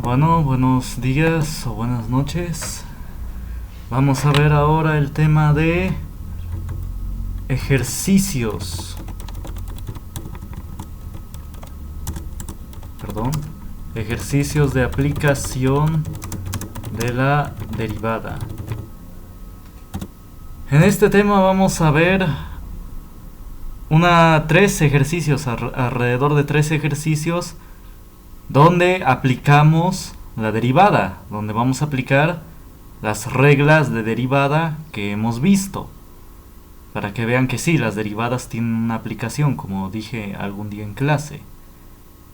Bueno, buenos días o buenas noches. Vamos a ver ahora el tema de ejercicios. Ejercicios de aplicación de la derivada. En este tema vamos a ver tres ejercicios, alrededor de 3 ejercicios donde aplicamos la derivada, donde vamos a aplicar las reglas de derivada que hemos visto, para que vean que sí, las derivadas tienen una aplicación, como dije algún día en clase.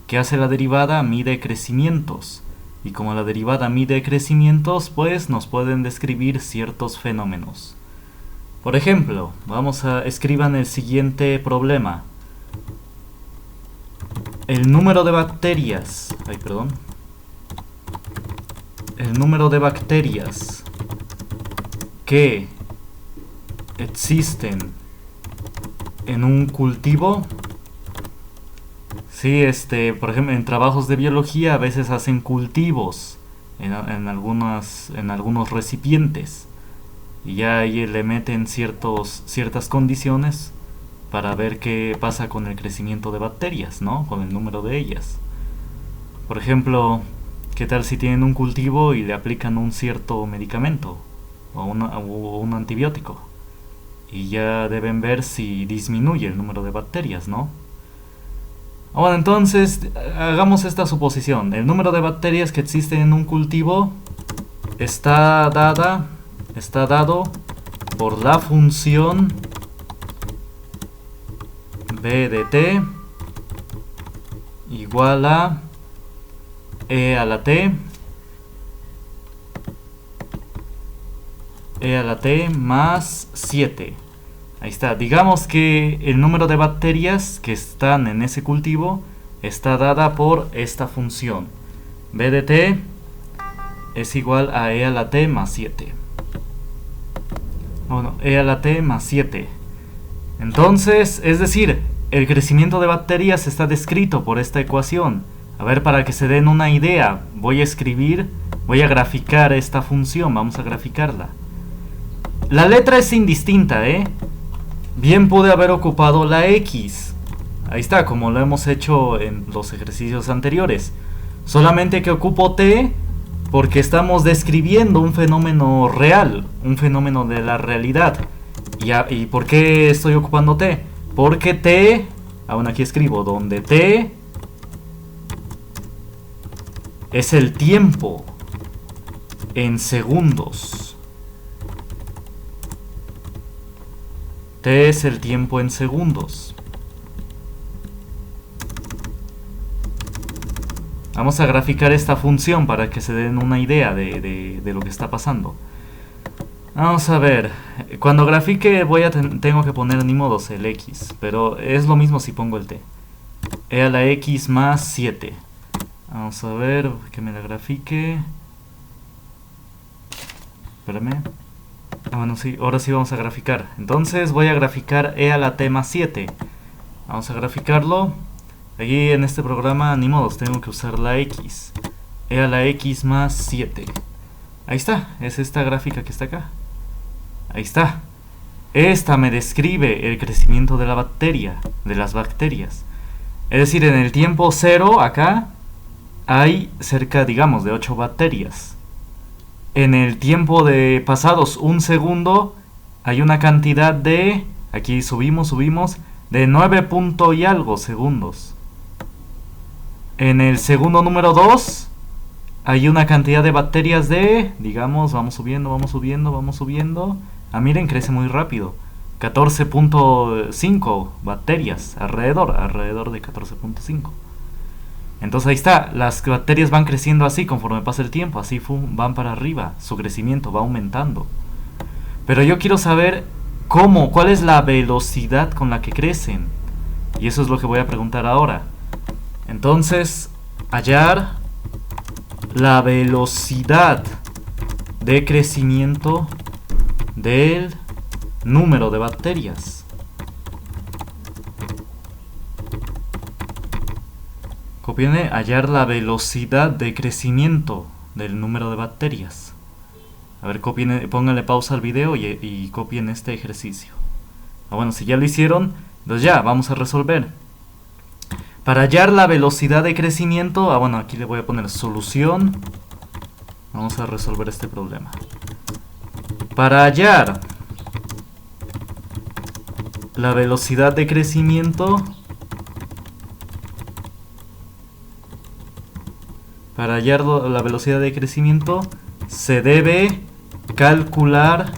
¿Qué hace la derivada? Mide crecimientos, y como la derivada mide crecimientos, pues nos pueden describir ciertos fenómenos. Por ejemplo, escriban el siguiente problema. El número de bacterias, el número de bacterias que existen en un cultivo. Sí, por ejemplo, en trabajos de biología a veces hacen cultivos en algunos recipientes, y ya ahí le meten ciertas condiciones para ver qué pasa con el crecimiento de bacterias, ¿no? Con el número de ellas. Por ejemplo, ¿qué tal si tienen un cultivo y le aplican un cierto medicamento o un antibiótico? Y ya deben ver si disminuye el número de bacterias, ¿no? Bueno, entonces hagamos esta suposición. El número de bacterias que existen en un cultivo está dado por la función b de t igual a e a la t más 7. Ahí está. Digamos que el número de bacterias que están en ese cultivo está dada por esta función. B de t es igual a e a la t más 7. Bueno, e a la t más 7. Entonces, es decir, el crecimiento de bacterias está descrito por esta ecuación. A ver, para que se den una idea, voy a graficar esta función. Vamos a graficarla. La letra es indistinta, ¿eh? Bien pude haber ocupado la X. Ahí está, como lo hemos hecho en los ejercicios anteriores. Solamente que ocupo T porque estamos describiendo un fenómeno real, un fenómeno de la realidad. ¿Y por qué estoy ocupando T? Porque T, aún aquí escribo, donde T es el tiempo en segundos. T es el tiempo en segundos. Vamos a graficar esta función para que se den una idea de lo que está pasando. Vamos a ver. Cuando grafique tengo que poner ni modos el X, pero es lo mismo si pongo el T. E a la X más 7. Vamos a ver que me la grafique. Espérame. Bueno, sí, ahora sí vamos a graficar. Entonces voy a graficar e a la t más 7. Vamos a graficarlo. Allí en este programa, ni modos, tengo que usar la X. E a la X más 7. Ahí está, es esta gráfica que está acá. Ahí está. Esta me describe el crecimiento de la bacteria, de las bacterias. Es decir, en el tiempo 0, acá, hay cerca, digamos, de 8 bacterias. En el tiempo de pasados un segundo hay una cantidad de, aquí subimos, de 9 punto y algo segundos. En el segundo número 2 hay una cantidad de bacterias de, digamos, vamos subiendo. Ah, miren, crece muy rápido. 14.5 bacterias, alrededor de 14.5. Entonces ahí está, las bacterias van creciendo así conforme pasa el tiempo, así van para arriba, su crecimiento va aumentando. Pero yo quiero saber cuál es la velocidad con la que crecen. Y eso es lo que voy a preguntar ahora. Entonces, hallar la velocidad de crecimiento del número de bacterias. Copien hallar la velocidad de crecimiento del número de bacterias. A ver, pónganle pausa al video y copien este ejercicio. Bueno, si ya lo hicieron, pues ya, vamos a resolver. Para hallar la velocidad de crecimiento, bueno, aquí le voy a poner solución. Vamos a resolver este problema. Para hallar la velocidad de crecimiento, se debe calcular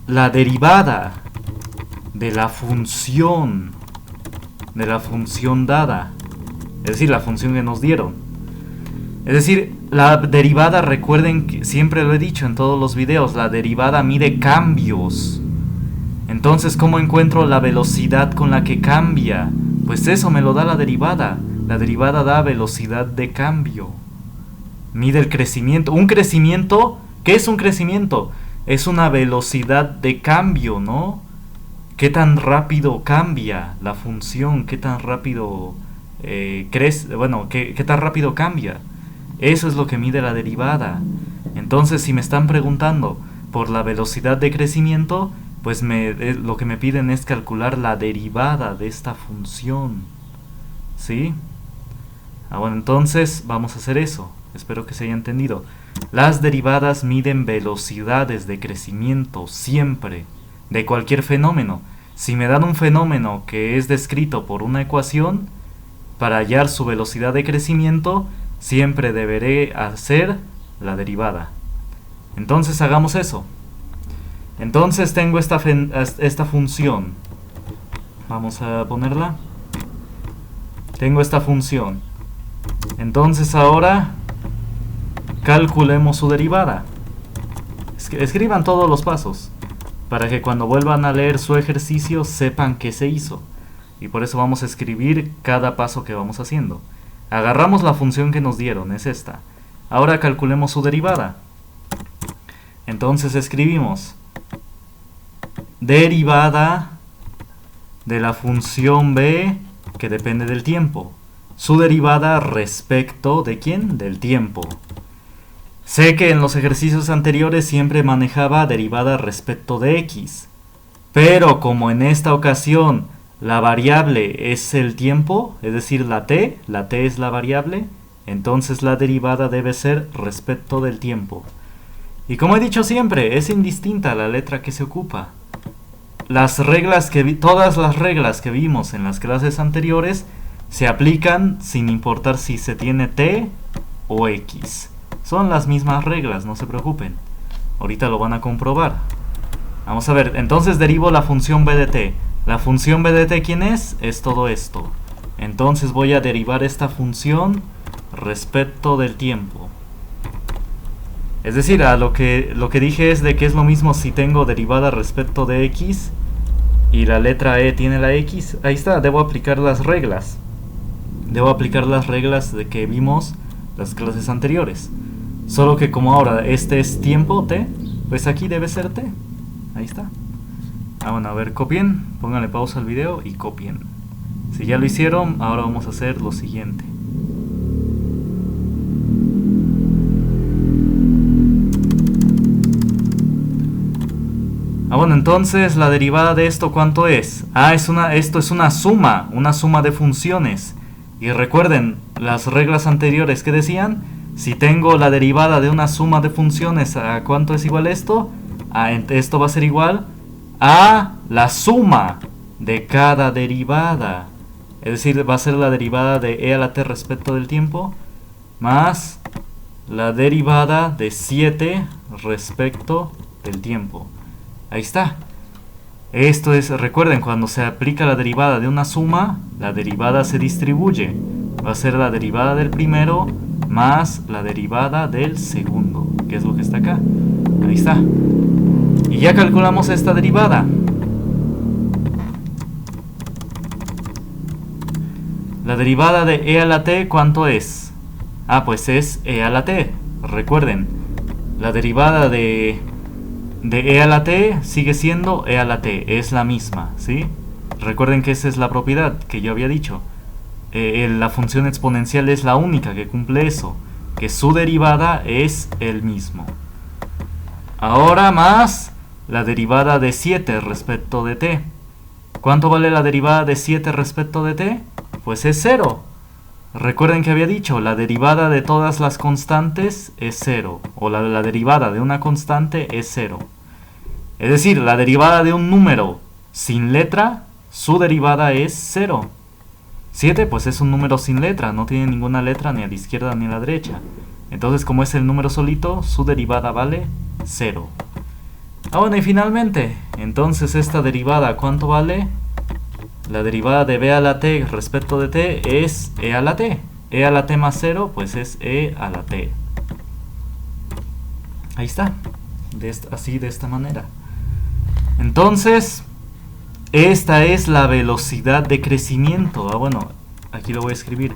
la derivada de la función dada, es decir, la función que nos dieron. Es decir, la derivada, recuerden que siempre lo he dicho en todos los videos, la derivada mide cambios. Entonces, ¿cómo encuentro la velocidad con la que cambia? Pues eso me lo da la derivada. La derivada da velocidad de cambio. Mide el crecimiento. Un crecimiento, ¿qué es un crecimiento? Es una velocidad de cambio, ¿no? ¿Qué tan rápido cambia la función? ¿Qué tan rápido crece? Bueno, ¿qué tan rápido cambia? Eso es lo que mide la derivada. Entonces, si me están preguntando por la velocidad de crecimiento, pues lo que me piden es calcular la derivada de esta función. ¿Sí? Bueno, entonces vamos a hacer eso. Espero que se haya entendido. Las derivadas miden velocidades de crecimiento siempre, de cualquier fenómeno. Si me dan un fenómeno que es descrito por una ecuación, para hallar su velocidad de crecimiento, siempre deberé hacer la derivada. Entonces hagamos eso. Entonces tengo esta función. Vamos a ponerla. Tengo esta función. Entonces ahora calculemos su derivada. Escriban todos los pasos para que cuando vuelvan a leer su ejercicio sepan qué se hizo. Y por eso vamos a escribir cada paso que vamos haciendo. Agarramos la función que nos dieron, es esta. Ahora calculemos su derivada. Entonces escribimos derivada de la función b, que depende del tiempo. Su derivada respecto de ¿quién? Del tiempo. Sé que en los ejercicios anteriores siempre manejaba derivada respecto de x, pero como en esta ocasión la variable es el tiempo, es decir, la t es la variable, entonces la derivada debe ser respecto del tiempo. Y como he dicho siempre, es indistinta la letra que se ocupa. Todas las reglas que vimos en las clases anteriores se aplican sin importar si se tiene t o x. Son las mismas reglas, no se preocupen. Ahorita lo van a comprobar. Vamos a ver, entonces derivo la función b de t. La función b de t, ¿quién es? Es todo esto. Entonces voy a derivar esta función respecto del tiempo. Es decir, lo que dije es de que es lo mismo si tengo derivada respecto de x y la letra e tiene la x. Ahí está, debo aplicar las reglas. Debo aplicar las reglas de que vimos las clases anteriores. Solo que como ahora este es tiempo t, pues aquí debe ser t. Ahí está. Bueno, a ver, copien, pónganle pausa al video y copien. Si ya lo hicieron, ahora vamos a hacer lo siguiente. Bueno, entonces la derivada de esto, ¿cuánto es? Esto es una suma de funciones. Y recuerden, las reglas anteriores que decían, si tengo la derivada de una suma de funciones, ¿a cuánto es igual esto? Esto va a ser igual a la suma de cada derivada. Es decir, va a ser la derivada de e a la t respecto del tiempo más la derivada de 7 respecto del tiempo. Ahí está. Esto es, recuerden, cuando se aplica la derivada de una suma, la derivada se distribuye. Va a ser la derivada del primero más la derivada del segundo, que es lo que está acá. Ahí está. Y ya calculamos esta derivada. La derivada de e a la t, ¿cuánto es? Pues es e a la t. Recuerden, la derivada de e a la t sigue siendo e a la t, es la misma, ¿sí? Recuerden que esa es la propiedad que yo había dicho. la función exponencial es la única que cumple eso, que su derivada es el mismo. Ahora más la derivada de 7 respecto de t. ¿Cuánto vale la derivada de 7 respecto de t? Pues es 0. Recuerden que había dicho, la derivada de todas las constantes es 0, o la derivada de una constante es 0. Es decir, la derivada de un número sin letra, su derivada es 0. 7 pues es un número sin letra, no tiene ninguna letra ni a la izquierda ni a la derecha. Entonces, como es el número solito, su derivada vale 0. Bueno, y finalmente, entonces esta derivada, ¿cuánto vale? La derivada de b a la t respecto de t es e a la t. E a la t más 0, pues es e a la t. Ahí está. Así, de esta manera. Entonces, esta es la velocidad de crecimiento. Bueno, aquí lo voy a escribir.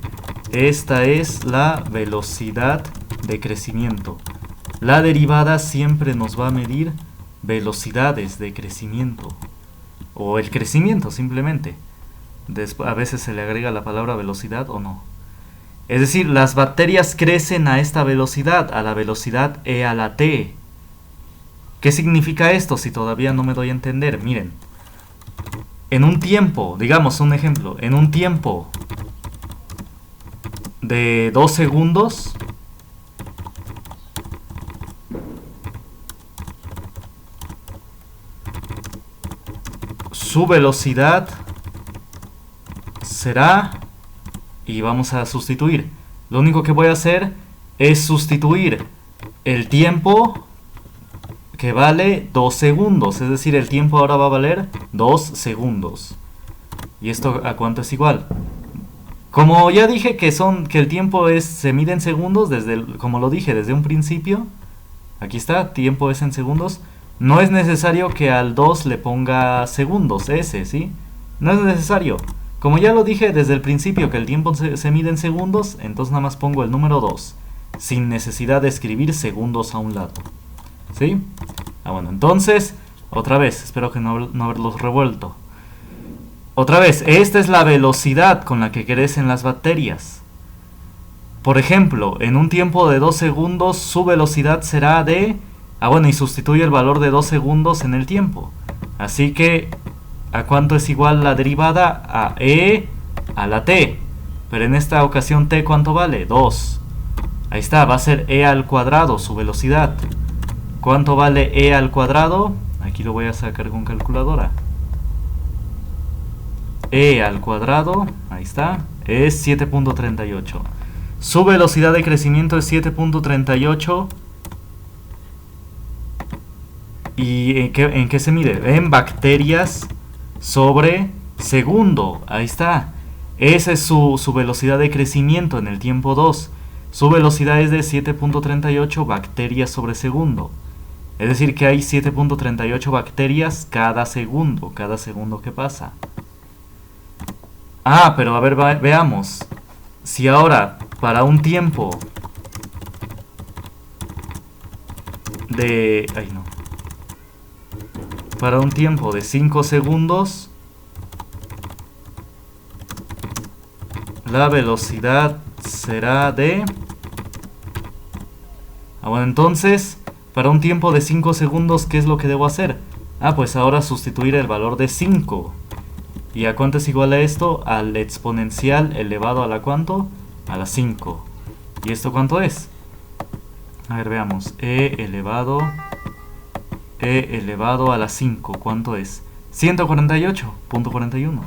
Esta es la velocidad de crecimiento. La derivada siempre nos va a medir velocidades de crecimiento. O el crecimiento simplemente. A veces se le agrega la palabra velocidad o no. Es decir, las bacterias crecen a esta velocidad, a la velocidad e a la t. ¿Qué significa esto si todavía no me doy a entender? Miren, en un tiempo, digamos un ejemplo, en un tiempo de 2 segundos, su velocidad será, y vamos a sustituir, lo único que voy a hacer es sustituir el tiempo que vale 2 segundos, es decir, el tiempo ahora va a valer 2 segundos. ¿Y esto a cuánto es igual? Como ya dije que el tiempo se mide en segundos, como lo dije desde un principio, aquí está, tiempo es en segundos. No es necesario que al 2 le ponga segundos, S, ¿sí? No es necesario. Como ya lo dije desde el principio que el tiempo se mide en segundos, entonces nada más pongo el número 2, sin necesidad de escribir segundos a un lado. ¿Sí? Bueno, entonces, otra vez, espero que no haberlos revuelto. Otra vez, esta es la velocidad con la que crecen las bacterias. Por ejemplo, en un tiempo de 2 segundos, su velocidad será de... bueno, y sustituye el valor de 2 segundos en el tiempo. Así que, ¿a cuánto es igual la derivada? A e a la t. Pero en esta ocasión t, ¿cuánto vale? 2. Ahí está, va a ser e al cuadrado, su velocidad. ¿Cuánto vale e al cuadrado? Aquí lo voy a sacar con calculadora. E al cuadrado, ahí está, es 7.38. Su velocidad de crecimiento es 7.38. ¿Y en qué se mide? En bacterias sobre segundo. Ahí está. Esa es su velocidad de crecimiento en el tiempo 2. Su velocidad es de 7.38 bacterias sobre segundo. Es decir, que hay 7.38 bacterias cada segundo que pasa. Pero a ver, veamos. Si ahora, para un tiempo de... Para un tiempo de 5 segundos, la velocidad será de... bueno, entonces, para un tiempo de 5 segundos, ¿qué es lo que debo hacer? Pues ahora sustituir el valor de 5. ¿Y a cuánto es igual a esto? Al exponencial elevado a la ¿cuánto? A la 5. ¿Y esto cuánto es? A ver, veamos. E elevado a la 5. ¿Cuánto es? 148.41.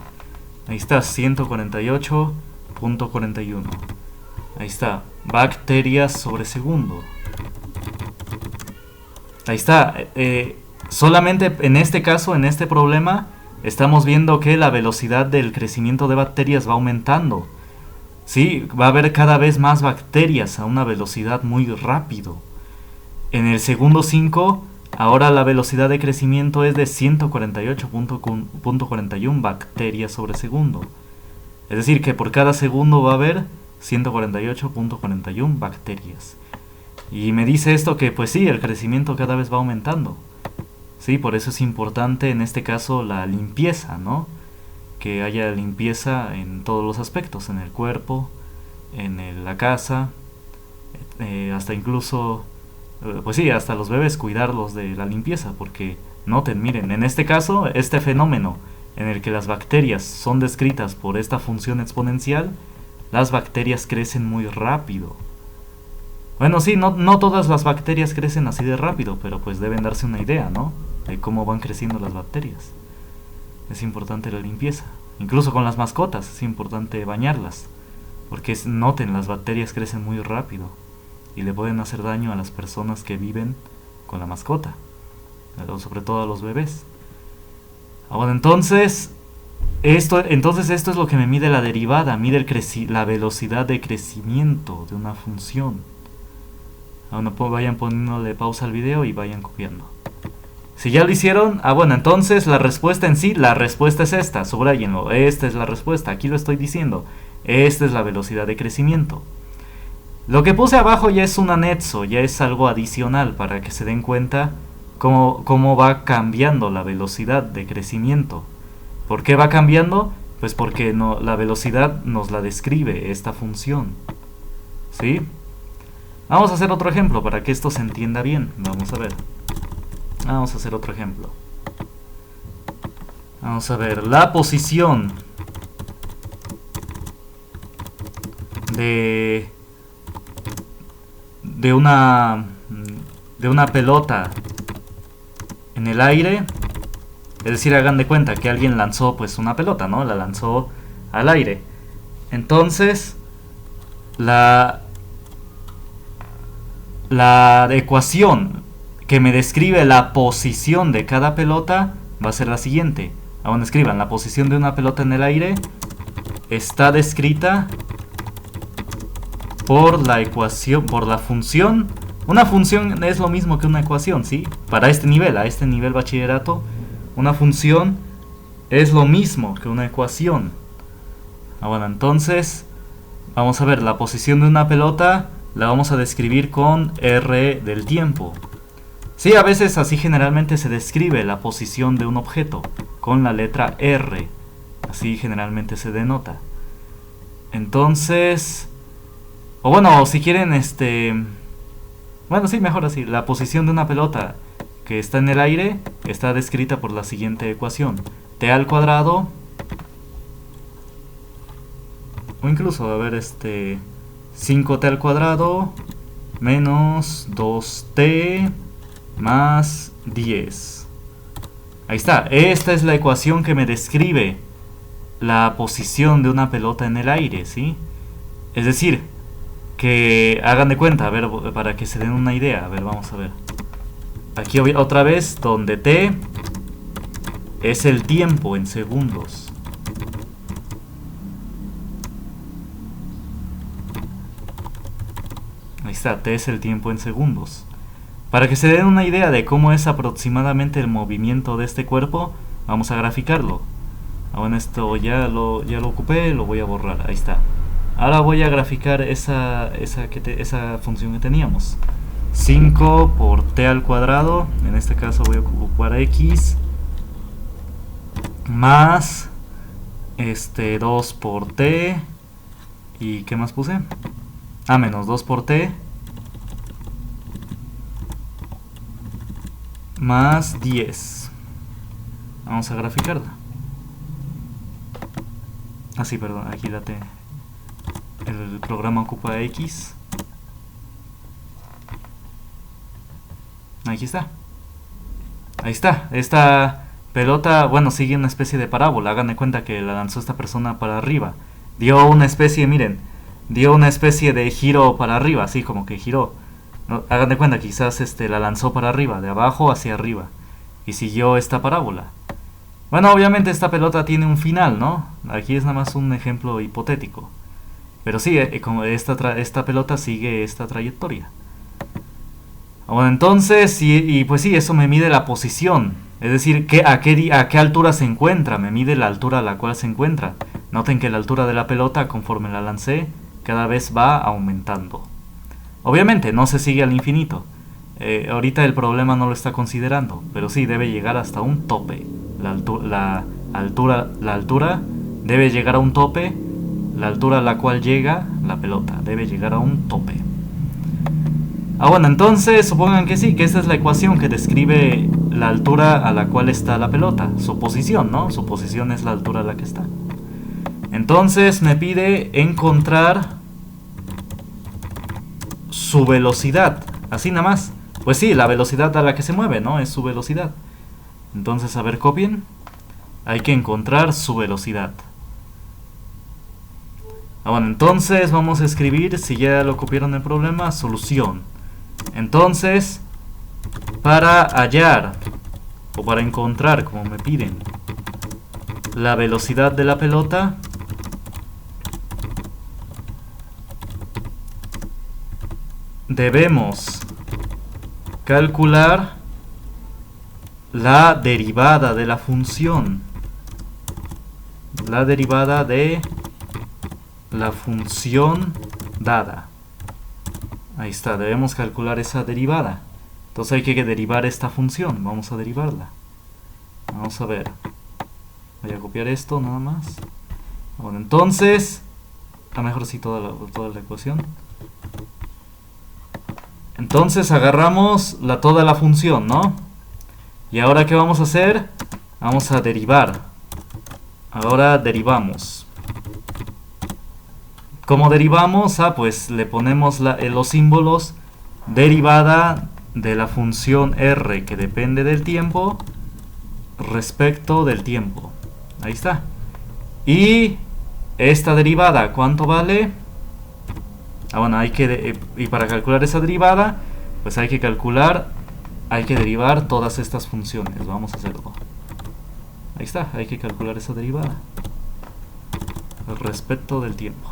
Ahí está, 148.41. Ahí está, bacterias sobre segundo. Ahí está. Solamente en este caso, en este problema, estamos viendo que la velocidad del crecimiento de bacterias va aumentando. Sí, va a haber cada vez más bacterias a una velocidad muy rápido. En el segundo 5, ahora la velocidad de crecimiento es de 148.41 bacterias sobre segundo. Es decir, que por cada segundo va a haber 148.41 bacterias. Y me dice esto que, pues sí, el crecimiento cada vez va aumentando. Sí, por eso es importante en este caso la limpieza, ¿no? que haya limpieza en todos los aspectos, en el cuerpo, en la casa, hasta incluso, pues sí, hasta los bebés, cuidarlos de la limpieza, porque noten, miren, en este caso, este fenómeno en el que las bacterias son descritas por esta función exponencial, las bacterias crecen muy rápido. Bueno, sí, no todas las bacterias crecen así de rápido, pero pues deben darse una idea, ¿no? De cómo van creciendo las bacterias. Es importante la limpieza. Incluso con las mascotas es importante bañarlas, porque noten, las bacterias crecen muy rápido y le pueden hacer daño a las personas que viven con la mascota, sobre todo a los bebés. Bueno, entonces esto es lo que me mide la derivada, mide la velocidad de crecimiento de una función. Bueno, vayan poniéndole pausa al video y vayan copiando. Si ya lo hicieron, bueno, entonces la respuesta en sí, la respuesta es esta, subrayenlo, esta es la respuesta, aquí lo estoy diciendo, esta es la velocidad de crecimiento. Lo que puse abajo ya es un anexo, ya es algo adicional para que se den cuenta cómo va cambiando la velocidad de crecimiento. ¿Por qué va cambiando? Pues porque la velocidad nos la describe esta función. ¿Sí? Vamos a hacer otro ejemplo para que esto se entienda bien. Vamos a ver. Vamos a hacer otro ejemplo. Vamos a ver. La posición de una pelota en el aire. Es decir, hagan de cuenta que alguien lanzó pues una pelota, ¿no? La lanzó al aire. Entonces, la ecuación que me describe la posición de cada pelota va a ser la siguiente. Aún escriban, la posición de una pelota en el aire está descrita por la ecuación, por la función. Una función es lo mismo que una ecuación, ¿sí? Para este nivel, a este nivel bachillerato, una función es lo mismo que una ecuación. Bueno, entonces vamos a ver, la posición de una pelota la vamos a describir con R del tiempo. Sí, a veces así generalmente se describe la posición de un objeto, con la letra R. Así generalmente se denota. Entonces, o bueno, si quieren, bueno, sí, mejor así. La posición de una pelota que está en el aire está descrita por la siguiente ecuación. T al cuadrado, o incluso, a ver, 5t al cuadrado menos 2t más 10. Ahí está. Esta es la ecuación que me describe la posición de una pelota en el aire, ¿sí? Es decir, que hagan de cuenta, a ver, para que se den una idea. A ver, vamos a ver. Aquí otra vez, donde t es el tiempo en segundos. Ahí está, t es el tiempo en segundos. Para que se den una idea de cómo es aproximadamente el movimiento de este cuerpo, vamos a graficarlo. Bueno, esto ya lo ocupé, lo voy a borrar, ahí está. Ahora voy a graficar esa función que teníamos. 5 por t al cuadrado, en este caso voy a ocupar x, más 2 por t, y ¿qué más puse? Menos 2 por t, más 10. Vamos a graficarla. Sí, perdón, aquí la t. El programa ocupa x. Aquí está. Ahí está. Esta pelota, bueno, sigue una especie de parábola. Hagan de cuenta que la lanzó esta persona para arriba. Dio una especie, miren, dio una especie de giro para arriba, así como que giró. No, hagan de cuenta, quizás la lanzó para arriba, de abajo hacia arriba, y siguió esta parábola. Bueno, obviamente esta pelota tiene un final, ¿no? Aquí es nada más un ejemplo hipotético. Pero sí, como esta pelota sigue esta trayectoria. Bueno, entonces, y pues sí, eso me mide la posición. Es decir, a qué altura se encuentra, me mide la altura a la cual se encuentra. Noten que la altura de la pelota, conforme la lancé, cada vez va aumentando. Obviamente, no se sigue al infinito. Ahorita el problema no lo está considerando, pero sí debe llegar hasta un tope, la la altura debe llegar a un tope, la altura a la cual llega la pelota debe llegar a un tope. Bueno, entonces supongan que sí, que esta es la ecuación que describe la altura a la cual está la pelota, su posición, ¿no? Su posición es la altura a la que está. Entonces me pide encontrar su velocidad, así nada más. Pues sí, la velocidad a la que se mueve, ¿no? Es su velocidad. Entonces, a ver, copien. Hay que encontrar su velocidad. Bueno, entonces vamos a escribir, si ya lo copiaron el problema, solución. Entonces, para hallar, o para encontrar, como me piden, la velocidad de la pelota, debemos calcular la derivada de la función. La derivada de la función dada. Ahí está, debemos calcular esa derivada. Entonces hay que derivar esta función. Vamos a derivarla. Vamos a ver. Voy a copiar esto nada más. Bueno, entonces, a mejor sí toda la ecuación. Entonces agarramos toda la función, ¿no? Y ahora ¿qué vamos a hacer? Vamos a derivar. Ahora derivamos. ¿Cómo derivamos? Pues le ponemos los símbolos derivada de la función r que depende del tiempo respecto del tiempo. Ahí está. Y esta derivada, ¿cuánto vale? Bueno, y para calcular esa derivada, pues hay que derivar todas estas funciones. Vamos a hacerlo. Ahí está, hay que calcular esa derivada respecto del tiempo.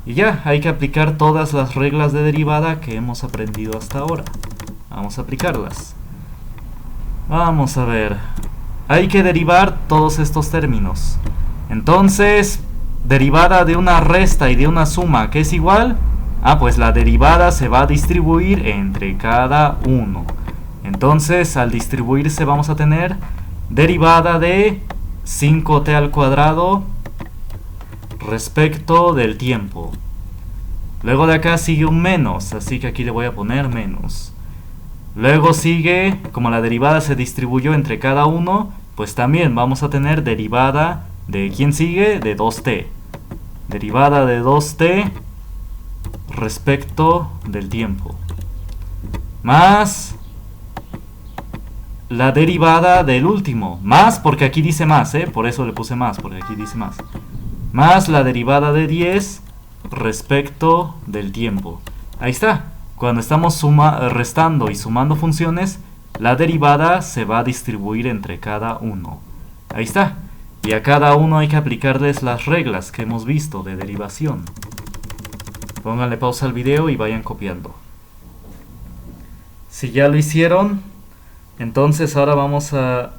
Y ya, hay que aplicar todas las reglas de derivada que hemos aprendido hasta ahora. Vamos a aplicarlas. Vamos a ver. Hay que derivar todos estos términos. Entonces, derivada de una resta y de una suma, ¿qué es igual? Pues la derivada se va a distribuir entre cada uno. Entonces, al distribuirse vamos a tener derivada de 5t al cuadrado respecto del tiempo. Luego de acá sigue un menos, así que aquí le voy a poner menos. Luego sigue, como la derivada se distribuyó entre cada uno, pues también vamos a tener derivada de, ¿quién sigue? De 2t. Derivada de 2t respecto del tiempo. Más la derivada del último. Más porque aquí dice más, por eso le puse más, porque aquí dice más. Más la derivada de 10 respecto del tiempo. Ahí está. Cuando estamos restando y sumando funciones, la derivada se va a distribuir entre cada uno. Ahí está. Y a cada uno hay que aplicarles las reglas que hemos visto de derivación. Pónganle pausa al video y vayan copiando. Si ya lo hicieron, entonces ahora vamos a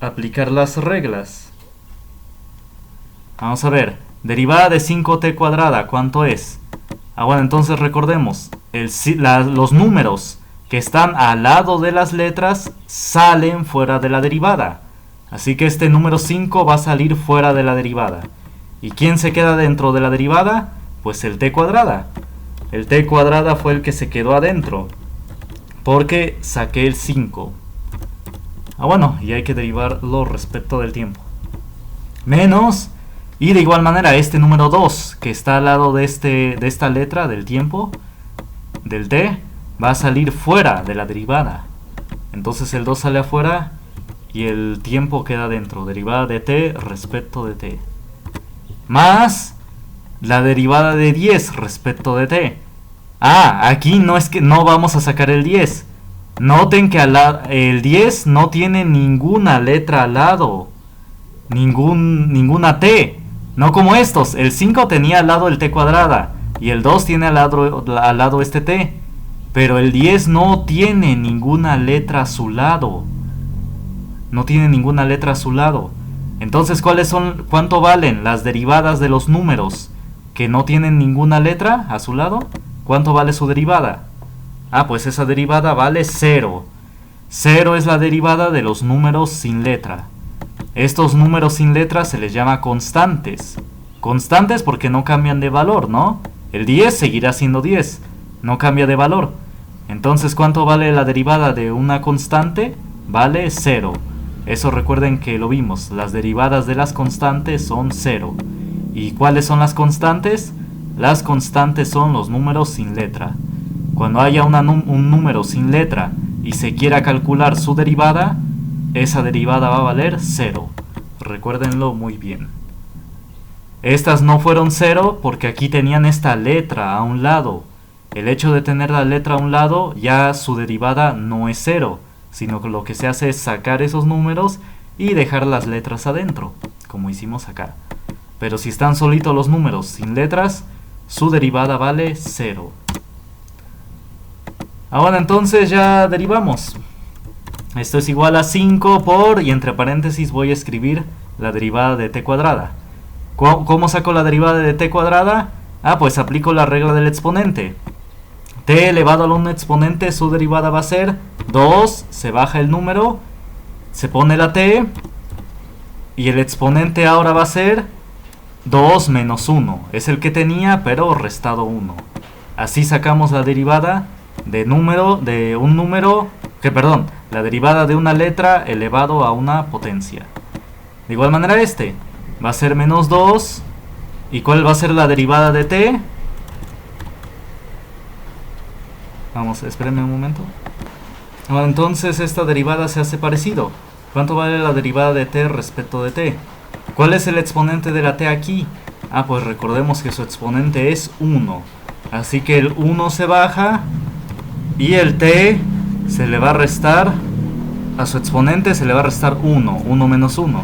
aplicar las reglas. Vamos a ver, derivada de 5t cuadrada, ¿cuánto es? Bueno, entonces recordemos, los números que están al lado de las letras salen fuera de la derivada. Así que este número 5 va a salir fuera de la derivada. ¿Y quién se queda dentro de la derivada? Pues el t cuadrada. El t cuadrada fue el que se quedó adentro, porque saqué el 5. Bueno, y hay que derivarlo respecto del tiempo. Menos, y de igual manera este número 2, que está al lado de esta letra del tiempo, del t, va a salir fuera de la derivada. Entonces el 2 sale afuera y el tiempo queda dentro. Derivada de t respecto de t. Más la derivada de 10 respecto de t. Aquí no es que no vamos a sacar el 10. Noten que el 10 no tiene ninguna letra al lado. Ninguna t. No como estos. El 5 tenía al lado el t cuadrada. Y el 2 tiene al lado este t. Pero el 10 no tiene ninguna letra a su lado. No tiene ninguna letra a su lado. Entonces, ¿cuánto valen las derivadas de los números que no tienen ninguna letra a su lado? ¿Cuánto vale su derivada? Pues esa derivada vale 0. 0 es la derivada de los números sin letra. Estos números sin letras se les llama constantes. Constantes porque no cambian de valor, ¿no? El 10 seguirá siendo 10, no cambia de valor. Entonces, ¿cuánto vale la derivada de una constante? Vale 0. Eso recuerden que lo vimos, las derivadas de las constantes son 0. ¿Y cuáles son las constantes? Las constantes son los números sin letra. Cuando haya un número sin letra y se quiera calcular su derivada, esa derivada va a valer 0. Recuérdenlo muy bien. Estas no fueron 0 porque aquí tenían esta letra a un lado. El hecho de tener la letra a un lado, ya su derivada no es 0, sino que lo que se hace es sacar esos números y dejar las letras adentro, como hicimos acá. Pero si están solitos los números sin letras, su derivada vale 0. Ahora entonces ya derivamos. Esto es igual a 5 por, y entre paréntesis voy a escribir la derivada de t cuadrada. ¿Cómo saco la derivada de t cuadrada? Pues aplico la regla del exponente. T elevado al 1 exponente, su derivada va a ser 2, se baja el número, se pone la t, y el exponente ahora va a ser 2 menos 1. Es el que tenía, pero restado 1. Así sacamos la derivada de la derivada de una letra elevado a una potencia. De igual manera va a ser menos 2. ¿Y cuál va a ser la derivada de t? Vamos, espérenme un momento. Bueno, entonces esta derivada se hace parecido. ¿Cuánto vale la derivada de t respecto de t? ¿Cuál es el exponente de la t aquí? Pues recordemos que su exponente es 1. Así que el 1 se baja y el t se le va a restar, a su exponente se le va a restar 1, 1 menos 1.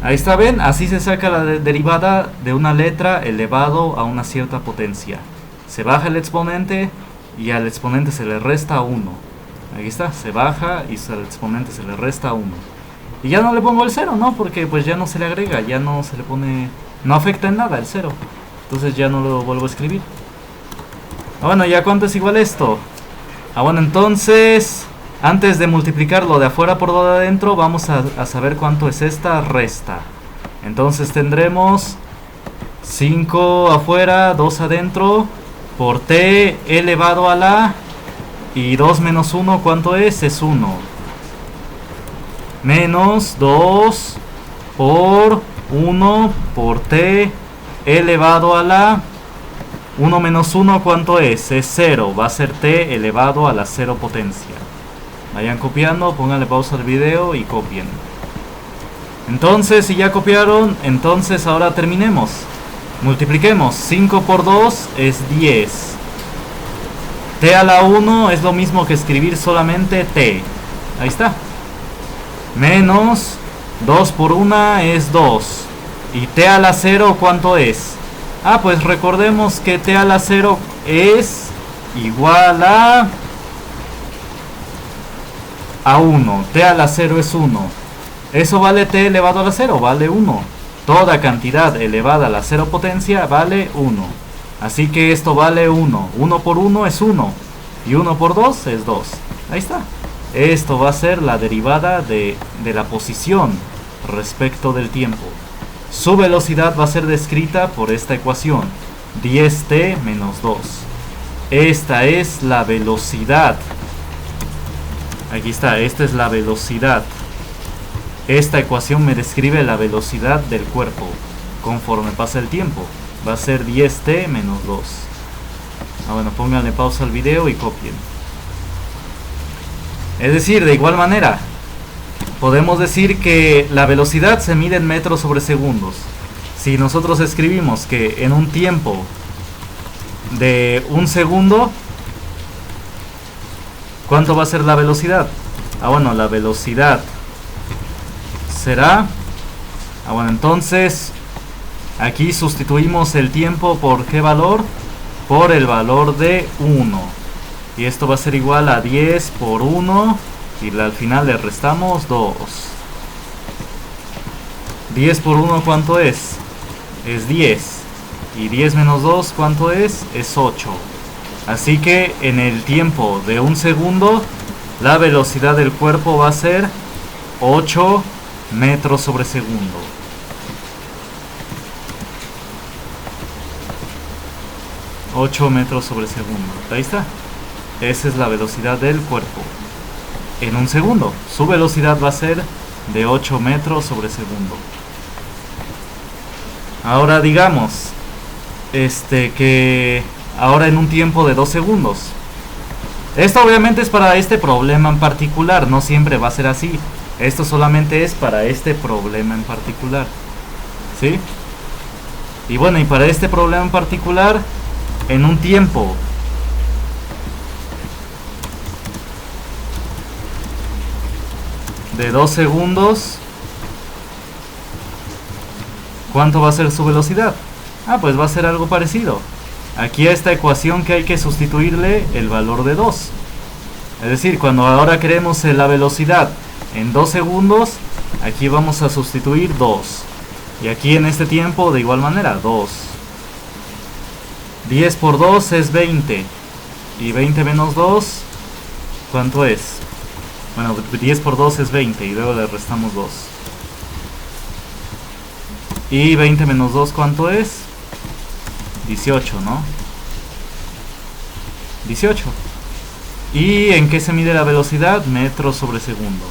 Ahí está, ¿ven? Así se saca la derivada de una letra elevado a una cierta potencia. Se baja el exponente y al exponente se le resta 1. Aquí está, se baja y al exponente se le resta 1. Y ya no le pongo el 0, ¿no? Porque pues ya no se le agrega, ya no se le pone... No afecta en nada el 0. Entonces ya no lo vuelvo a escribir. Bueno, ¿ya cuánto es igual esto? Bueno, entonces... Antes de multiplicarlo de afuera por lo de adentro, vamos a saber cuánto es esta resta. Entonces tendremos 5 afuera, 2 adentro, por t elevado a la, y 2 menos 1, ¿cuánto es? Es 1. Menos 2 por 1 por t elevado a la, 1 menos 1, ¿cuánto es? Es 0, va a ser t elevado a la 0 potencia. Vayan copiando, pónganle pausa al video y copien. Entonces, si ya copiaron, entonces ahora terminemos. Multipliquemos. 5 por 2 es 10. T a la 1 es lo mismo que escribir solamente t. Ahí está. Menos 2 por 1 es 2. ¿Y t a la 0 cuánto es? Pues recordemos que t a la 0 es igual a 1. T a la 0 es 1. Eso vale t elevado a la 0, vale 1. Toda cantidad elevada a la 0 potencia vale 1. Así que esto vale 1. 1 por 1 es 1. Y 1 por 2 es 2. Ahí está. Esto va a ser la derivada de la posición respecto del tiempo. Su velocidad va a ser descrita por esta ecuación. 10t menos 2. Esta es la velocidad. Aquí está, esta es la velocidad. Esta ecuación me describe la velocidad del cuerpo conforme pasa el tiempo. Va a ser 10t menos 2. Bueno, pónganle pausa al video y copien. Es decir, de igual manera, podemos decir que la velocidad se mide en metros sobre segundos. Si nosotros escribimos que en un tiempo de un segundo, ¿cuánto va a ser la velocidad? Bueno, la velocidad será... bueno, entonces aquí sustituimos el tiempo por ¿qué valor? Por el valor de 1. Y esto va a ser igual a 10 por 1. Y al final le restamos 2. 10 por 1, ¿cuánto es? Es 10. Y 10 menos 2, ¿cuánto es? Es 8. Así que en el tiempo de un segundo, la velocidad del cuerpo va a ser 8 metros sobre segundo. ...8 metros sobre segundo. Ahí está. Esa es la velocidad del cuerpo. En un segundo. Su velocidad va a ser de 8 metros sobre segundo. Ahora digamos que ahora en un tiempo de 2 segundos. Esto obviamente es para este problema en particular. No siempre va a ser así. Esto solamente es para este problema en particular. ¿Sí? Y bueno, y para este problema en particular, en un tiempo de 2 segundos, ¿cuánto va a ser su velocidad? Pues va a ser algo parecido. Aquí a esta ecuación que hay que sustituirle el valor de 2. Es decir, cuando ahora queremos la velocidad en 2 segundos, aquí vamos a sustituir 2. Y aquí en este tiempo de igual manera, 2. 10 por 2 es 20. Y 20 menos 2, ¿cuánto es? Bueno, 10 por 2 es 20 y luego le restamos 2. Y 20 menos 2, ¿cuánto es? 18, ¿no? 18. ¿Y en qué se mide la velocidad? Metros sobre segundo.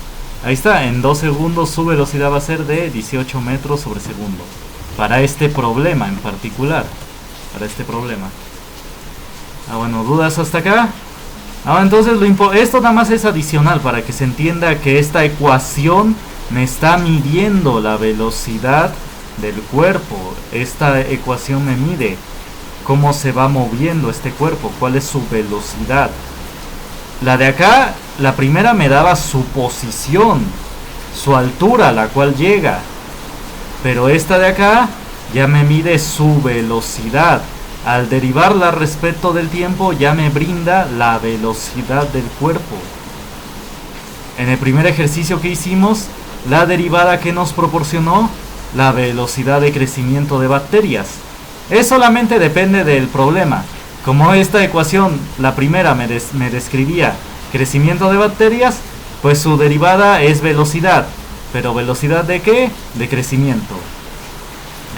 Ahí está, en 2 segundos su velocidad va a ser de 18 metros sobre segundo. Para este problema en particular. Para este problema. Bueno, ¿dudas hasta acá? Entonces esto nada más es adicional para que se entienda que esta ecuación me está midiendo la velocidad del cuerpo. Esta ecuación me mide cómo se va moviendo este cuerpo, cuál es su velocidad. La de acá, la primera me daba su posición, su altura a la cual llega. Pero esta de acá ya me mide su velocidad. Al derivarla respecto del tiempo ya me brinda la velocidad del cuerpo. En el primer ejercicio que hicimos, la derivada que nos proporcionó la velocidad de crecimiento de bacterias. Solamente depende del problema. Como esta ecuación, la primera me describía crecimiento de bacterias, pues su derivada es velocidad. ¿Pero velocidad de qué? De crecimiento.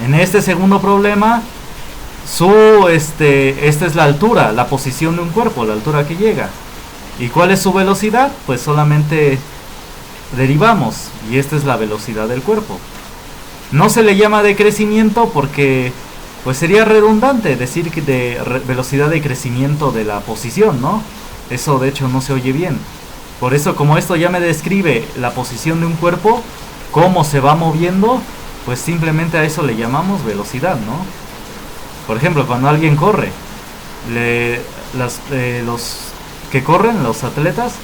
En este segundo problema, esta es la altura, la posición de un cuerpo, la altura que llega. ¿Y cuál es su velocidad? Pues solamente derivamos, y esta es la velocidad del cuerpo. No se le llama de crecimiento porque pues sería redundante decir que de velocidad de crecimiento de la posición, ¿no? Eso de hecho no se oye bien. Por eso, como esto ya me describe la posición de un cuerpo, cómo se va moviendo, pues simplemente a eso le llamamos velocidad, ¿no? Por ejemplo, cuando alguien corre, los que corren, los atletas,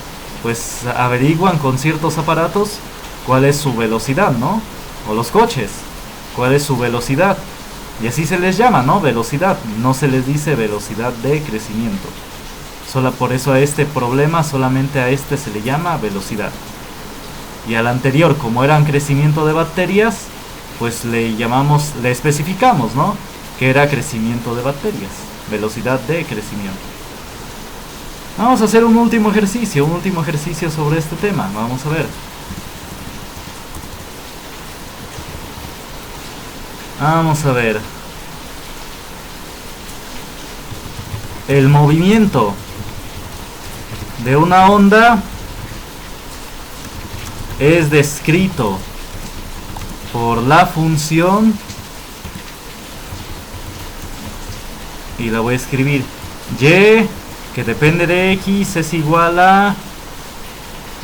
pues averiguan con ciertos aparatos cuál es su velocidad, ¿no? O los coches, cuál es su velocidad. Y así se les llama, ¿no? Velocidad. No se les dice velocidad de crecimiento. Solo por eso a este problema, solamente a este se le llama velocidad. Y al anterior, como eran crecimiento de bacterias, pues le especificamos, ¿no? Que era crecimiento de bacterias. Velocidad de crecimiento. Vamos a hacer un último ejercicio sobre este tema. Vamos a ver. Vamos a ver. El movimiento de una onda es descrito por la función, y la voy a escribir, y, que depende de x, es igual a,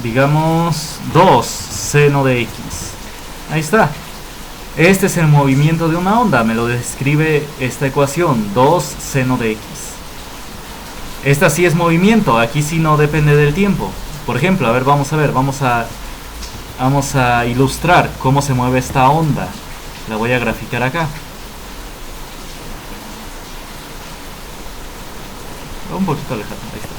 digamos, 2 seno de x. Ahí está. Este es el movimiento de una onda, me lo describe esta ecuación, 2 seno de x. Esta sí es movimiento, aquí sí no depende del tiempo. Por ejemplo, a ver, vamos a ilustrar cómo se mueve esta onda. La voy a graficar acá. Un poquito alejado, ahí está.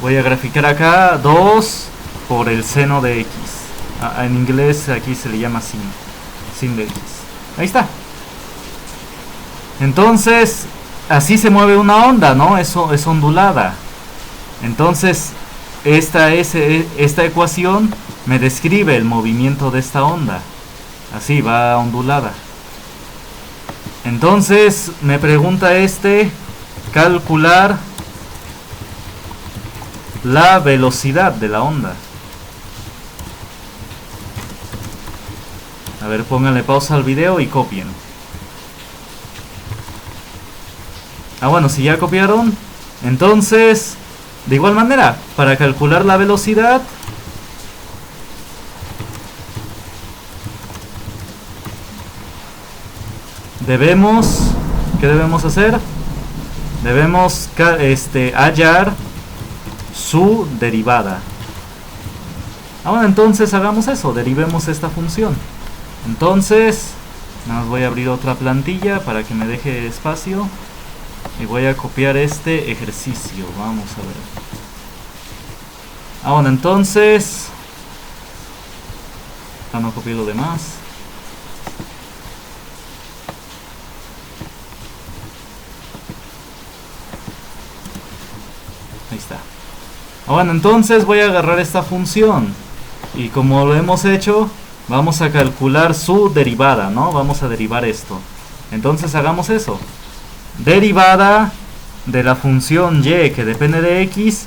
Voy a graficar acá 2 por el seno de x. En inglés aquí se le llama sin de x. Ahí está. Entonces, así se mueve una onda, ¿no? Eso es ondulada. Entonces, esta ecuación me describe el movimiento de esta onda. Así, va ondulada. Entonces me pregunta calcular la velocidad de la onda. A ver, pónganle pausa al video y copien. Bueno, si ya copiaron, entonces, de igual manera, para calcular la velocidad, ¿qué debemos hacer? Debemos hallar su derivada. Bueno, entonces hagamos eso, derivemos esta función. Entonces, nada más voy a abrir otra plantilla para que me deje espacio. Y voy a copiar este ejercicio. Vamos a ver. Bueno, entonces... no copié lo demás. Ahí está. Bueno, entonces voy a agarrar esta función. Y como lo hemos hecho, vamos a calcular su derivada, ¿no? Vamos a derivar esto. Entonces hagamos eso. Derivada de la función y que depende de x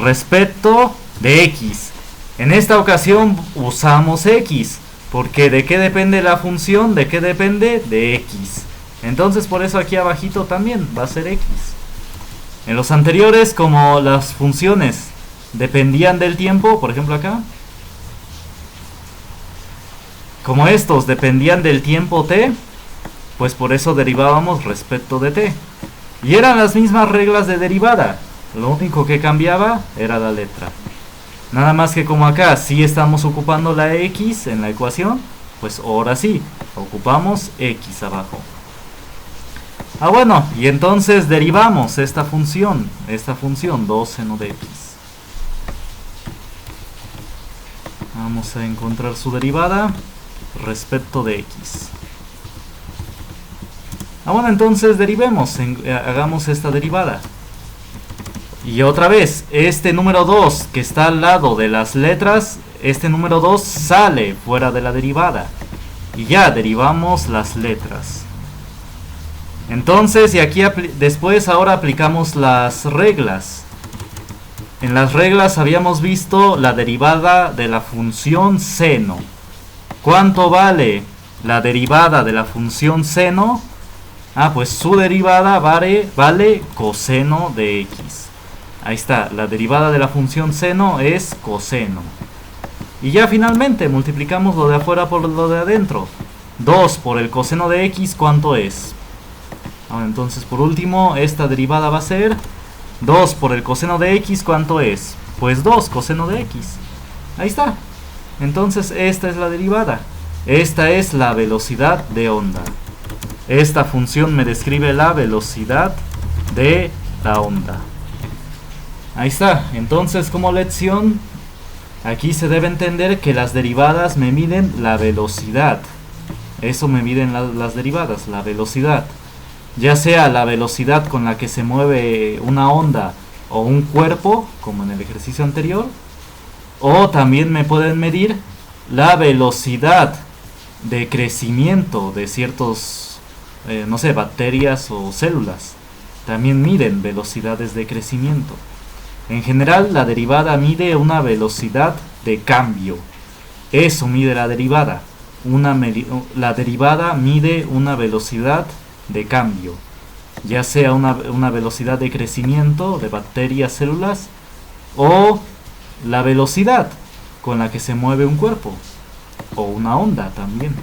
respecto de x. En esta ocasión usamos x, porque ¿de qué depende la función? ¿De qué depende? De x. Entonces por eso aquí abajito también va a ser x. En los anteriores, como las funciones dependían del tiempo, por ejemplo acá, como estos dependían del tiempo t, pues por eso derivábamos respecto de t. Y eran las mismas reglas de derivada. Lo único que cambiaba era la letra. Nada más que como acá sí estamos ocupando la x en la ecuación, pues ahora sí, ocupamos x abajo. Bueno, y entonces derivamos esta función 2 seno de x. Vamos a encontrar su derivada respecto de x. Bueno, entonces derivemos, hagamos esta derivada. Y otra vez, este número 2 que está al lado de las letras, este número 2 sale fuera de la derivada. Y ya derivamos las letras. Entonces, y aquí después ahora aplicamos las reglas. En las reglas habíamos visto la derivada de la función seno. ¿Cuánto vale la derivada de la función seno? Pues su derivada vale coseno de x. Ahí está, la derivada de la función seno es coseno. Y ya finalmente multiplicamos lo de afuera por lo de adentro. 2 por el coseno de x, ¿cuánto es? Entonces por último, esta derivada va a ser 2 por el coseno de x, ¿cuánto es? Pues 2 coseno de x. Ahí está. Entonces esta es la derivada. Esta es la velocidad de onda. Esta función me describe la velocidad de la onda. Ahí está. Entonces, como lección, aquí se debe entender que las derivadas me miden la velocidad. Eso me miden las derivadas, la velocidad. Ya sea la velocidad con la que se mueve una onda o un cuerpo, como en el ejercicio anterior. O también me pueden medir la velocidad de crecimiento de ciertos no sé, bacterias o células. También miden velocidades de crecimiento. En general, la derivada mide una velocidad de cambio. Eso mide la derivada. La derivada mide una velocidad de cambio. Ya sea una velocidad de crecimiento de bacterias, células, o la velocidad con la que se mueve un cuerpo, o una onda también.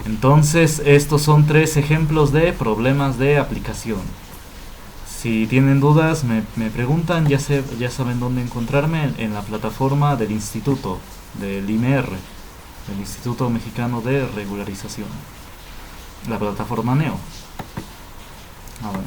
Entonces, estos son 3 ejemplos de problemas de aplicación. Si tienen dudas, me preguntan, ya saben dónde encontrarme, en la plataforma del instituto, del IMR, el Instituto Mexicano de Regularización, la plataforma NEO. Bueno.